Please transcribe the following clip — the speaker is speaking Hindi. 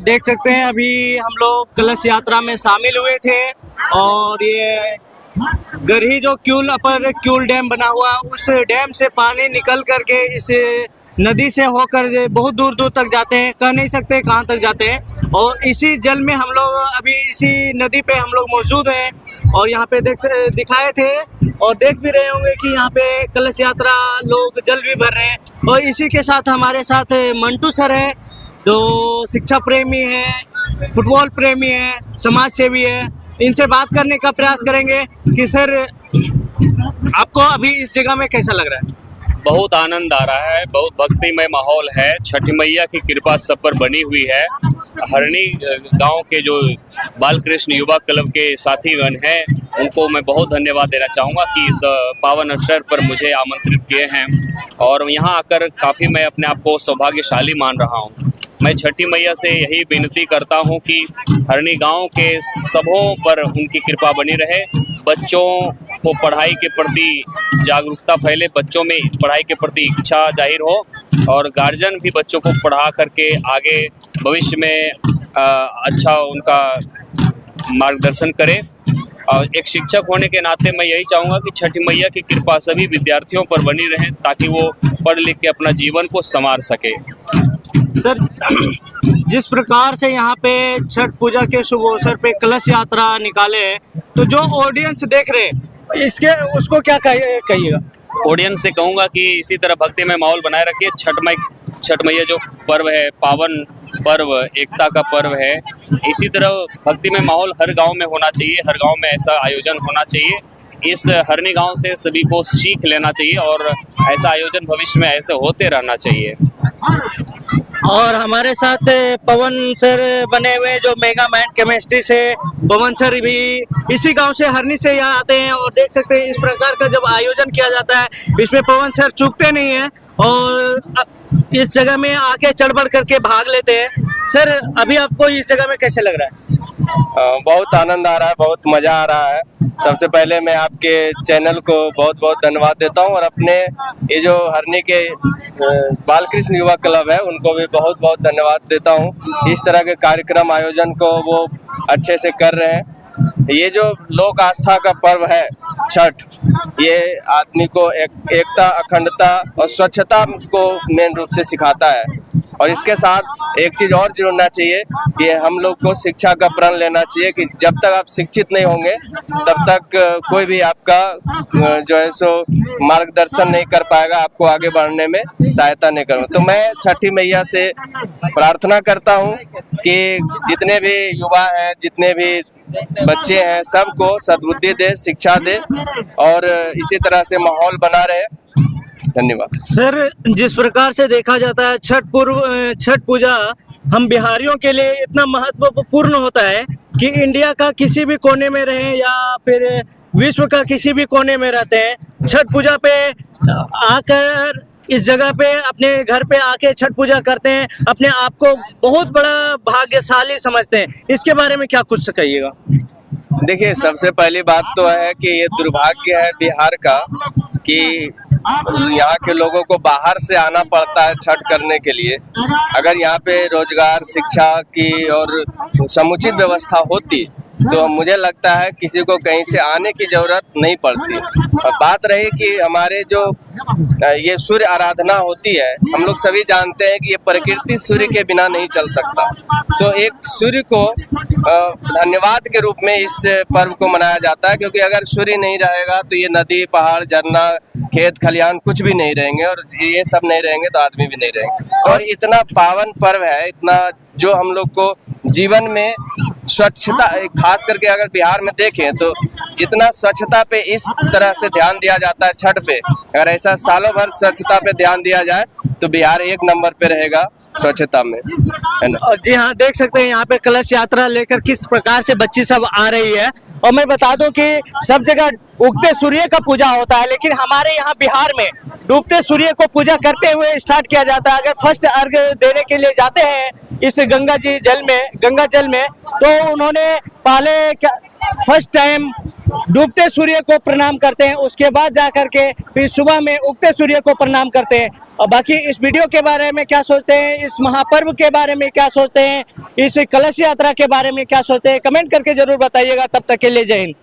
देख सकते हैं अभी हम लोग कलश यात्रा में शामिल हुए थे और ये गरही जो क्यूल डैम बना हुआ, उस डैम से पानी निकल करके इस नदी से होकर बहुत दूर दूर तक जाते हैं, कह नहीं सकते कहाँ तक जाते हैं। और इसी जल में हम लोग अभी इसी नदी पे हम लोग मौजूद हैं और यहाँ पे दिखाए थे और देख भी रहे होंगे कि यहाँ पे कलश यात्रा लोग जल भी भर रहे हैं। और इसी के साथ हमारे साथ मंटू सर है जो शिक्षा प्रेमी है, फुटबॉल प्रेमी है, समाज सेवी है। इनसे बात करने का प्रयास करेंगे कि सर आपको अभी इस जगह में कैसा लग रहा है? बहुत आनंद आ रहा है, बहुत भक्तिमय माहौल है। छठी मैया की कृपा सब पर बनी हुई है। हरणी गांव के जो बालकृष्ण युवा क्लब के साथीगण हैं, उनको मैं बहुत धन्यवाद देना चाहूँगा कि इस पावन अवसर पर मुझे आमंत्रित किए हैं और यहाँ आकर काफ़ी मैं अपने आप को सौभाग्यशाली मान रहा हूँ। मैं छठी मैया से यही विनती करता हूँ कि हरणी गांव के सबों पर उनकी कृपा बनी रहे, बच्चों को पढ़ाई के प्रति जागरूकता फैले, बच्चों में पढ़ाई के प्रति इच्छा जाहिर हो और गार्जियन भी बच्चों को पढ़ा करके आगे भविष्य में अच्छा उनका मार्गदर्शन करे। और एक शिक्षक होने के नाते मैं यही चाहूँगा कि छठी मैया की कृपा सभी विद्यार्थियों पर बनी रहे ताकि वो पढ़ लिख के अपना जीवन को संवार सके। सर, जिस प्रकार से यहाँ पे छठ पूजा के शुभ अवसर पे कलश यात्रा निकाले हैं, तो जो ऑडियंस देख रहे हैं इसके उसको क्या कहिएगा? ऑडियंस से कहूँगा कि इसी तरह भक्ति में माहौल बनाए रखिए। छठ मैया जो पर्व है, पावन पर्व, एकता का पर्व है, इसी तरह भक्ति में माहौल हर गांव में होना चाहिए, हर गांव में ऐसा आयोजन होना चाहिए। इस हरणी गांव से सभी को सीख लेना चाहिए और ऐसा आयोजन भविष्य में ऐसे होते रहना चाहिए। और हमारे साथ पवन सर बने हुए जो मेगा मैन केमिस्ट्री से, पवन सर भी इसी गांव से, हरणी से यहाँ आते हैं और देख सकते हैं इस प्रकार का जब आयोजन किया जाता है इसमें पवन सर चूकते नहीं हैं और इस जगह में आके चढ़ बढ़ करके भाग लेते हैं। सर, अभी आपको इस जगह में कैसे लग रहा है? बहुत आनंद आ रहा है, बहुत मजा आ रहा है। सबसे पहले मैं आपके चैनल को बहुत बहुत धन्यवाद देता हूं और अपने ये जो हरणी के बालकृष्ण युवा क्लब है उनको भी बहुत बहुत धन्यवाद देता हूं। इस तरह के कार्यक्रम आयोजन को वो अच्छे से कर रहे हैं। ये जो लोक आस्था का पर्व है छठ, ये आदमी को एकता, अखंडता और स्वच्छता को मेन रूप से सिखाता है। और इसके साथ एक चीज़ और जोड़ना चाहिए कि हम लोग को शिक्षा का प्रण लेना चाहिए कि जब तक आप शिक्षित नहीं होंगे तब तक कोई भी आपका जो है सो मार्गदर्शन नहीं कर पाएगा, आपको आगे बढ़ने में सहायता नहीं करूँगा। तो मैं छठी मैया से प्रार्थना करता हूँ कि जितने भी युवा हैं, जितने भी बच्चे हैं, सबको सद्बुद्धि दे, शिक्षा दे और इसी तरह से माहौल बना रहे। धन्यवाद। सर, जिस प्रकार से देखा जाता है छठ पूजा हम बिहारियों के लिए इतना महत्वपूर्ण होता है कि इंडिया का किसी भी कोने में रहे या फिर विश्व का किसी भी कोने में रहते हैं, छठ पूजा पे आकर इस जगह पे अपने घर पे आके छठ पूजा करते हैं, अपने आप को बहुत बड़ा भाग्यशाली समझते हैं। इसके बारे में क्या कुछ कहिएगा? देखिए, सबसे पहली बात तो है कि ये दुर्भाग्य है बिहार का कि यहाँ के लोगों को बाहर से आना पड़ता है छठ करने के लिए। अगर यहाँ पे रोजगार, शिक्षा की और समुचित व्यवस्था होती तो मुझे लगता है किसी को कहीं से आने की जरूरत नहीं पड़ती। और बात रही कि हमारे जो ये सूर्य आराधना होती है, हम लोग सभी जानते हैं कि ये प्रकृति सूर्य के बिना नहीं चल सकता। तो एक सूर्य को धन्यवाद के रूप में इस पर्व को मनाया जाता है, क्योंकि अगर सूर्य नहीं रहेगा तो ये नदी, पहाड़, झरना, खेत खलिहान कुछ भी नहीं रहेंगे और ये सब नहीं रहेंगे तो आदमी भी नहीं रहेंगे। और इतना पावन पर्व है, इतना जो हम लोग को जीवन में स्वच्छता, खास करके अगर बिहार में देखें तो जितना स्वच्छता पे इस तरह से ध्यान दिया जाता है छठ पे, अगर ऐसा सालों भर स्वच्छता पे ध्यान दिया जाए तो बिहार एक नंबर पे रहेगा स्वच्छता में, है ना। जी हाँ, देख सकते हैं यहाँ पे कलश यात्रा लेकर किस प्रकार से बच्ची सब आ रही है। और मैं बता दूं कि सब जगह उगते सूर्य का पूजा होता है, लेकिन हमारे यहाँ बिहार में डूबते सूर्य को पूजा करते हुए स्टार्ट किया जाता है। अगर फर्स्ट अर्घ देने के लिए जाते हैं इस गंगा जल में, तो उन्होंने पहले फर्स्ट टाइम डूबते सूर्य को प्रणाम करते हैं, उसके बाद जा करके फिर सुबह में उगते सूर्य को प्रणाम करते हैं। और बाकी इस वीडियो के बारे में क्या सोचते हैं, इस महापर्व के बारे में क्या सोचते हैं, इस कलश यात्रा के बारे में क्या सोचते हैं, कमेंट करके जरूर बताइएगा। तब तक के लिए जय हिंद।